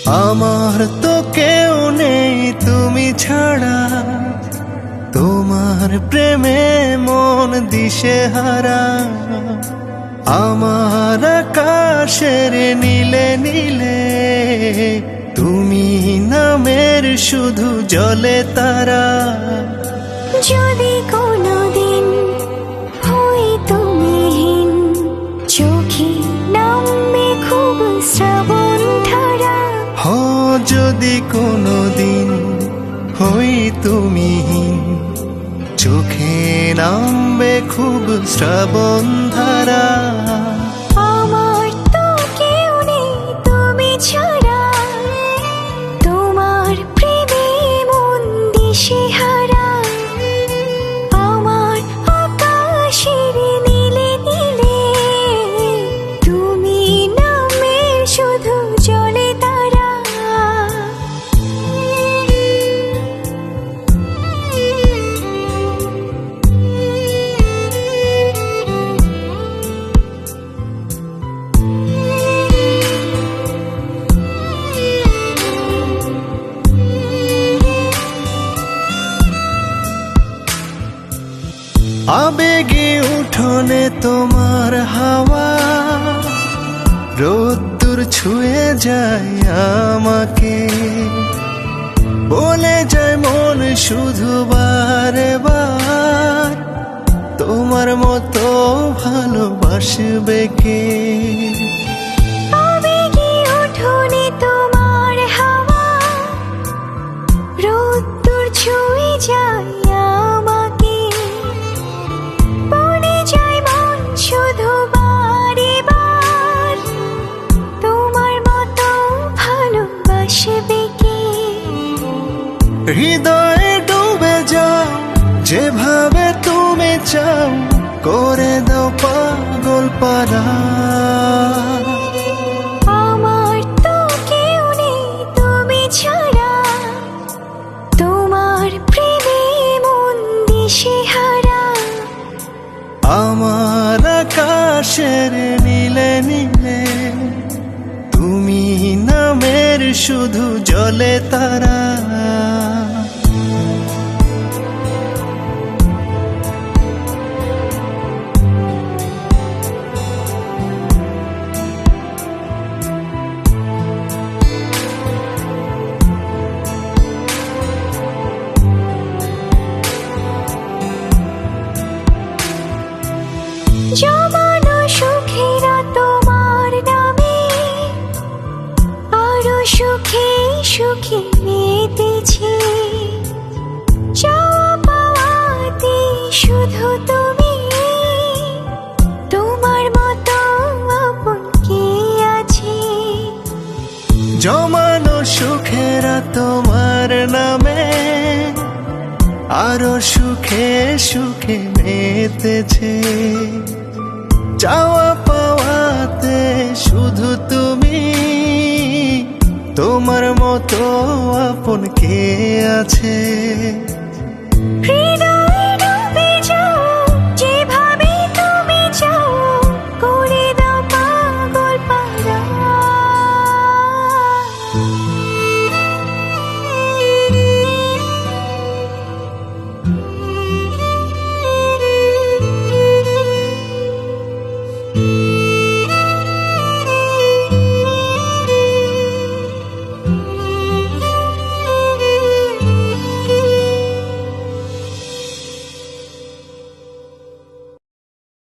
আমার তো কেউ নেই তুমি ছাড়া, তোমার প্রেমে মন দিশেহারা। আমার আকাশের নীলে নীলে তুমি নামের শুধু জলে তারা। যদি কোনোদিন হই তুমিহীন, চোখে নামবে খুব শ্রাবণ ধারা। হো যদি কোনোদিন হই তুমিহীন, চোখে নামবে খুব শ্রাবণ ধারা। আমার তো কেউ নেই তুমি ছাড়া, তোমার প্রেমে মন দিশেহারা। আমার আকাশের নীলে নীলে তুমি নামের শুধু জলে তারা। আবেগে উঠোনে তোমার হাওয়া, রোদ্দুর ছুঁয়ে যায় আমাকে। বলে যায় মন শুধু বারে বার, তোমার মতো ভালোবাসবে কে। আবেগে উঠোনে তোমার হাওয়া, রোদ্দুর ছুঁয়ে যায় আমাকে। বলে যায় মন শুধু বারে বার, তোমার মতো ভালোবাসবে কে। হৃদয়ে ডুবে যাও যেভাবে তুমি চাও, করে দাও পাগল পারা। আমার তো কেউ নেই তুমি ছাড়া, তোমার প্রেমে মন দিশেহারা। আমার আকাশের নীলে নীলে তুমি নামের শুধু জলে তারা। জমানো সুখেরা তোমার নামে, আরো সুখে সুখে মেতেছে। চাওয়া পাওয়াতে শুধু তুমি, তোমার মতো আপন কে আছে। জমানো সুখেরা তোমার নামে, আরো সুখে সুখে মেতেছে। চাওয়া পাওয়াতে শুধু তুমি, তোমার মতো আপন কে আছে।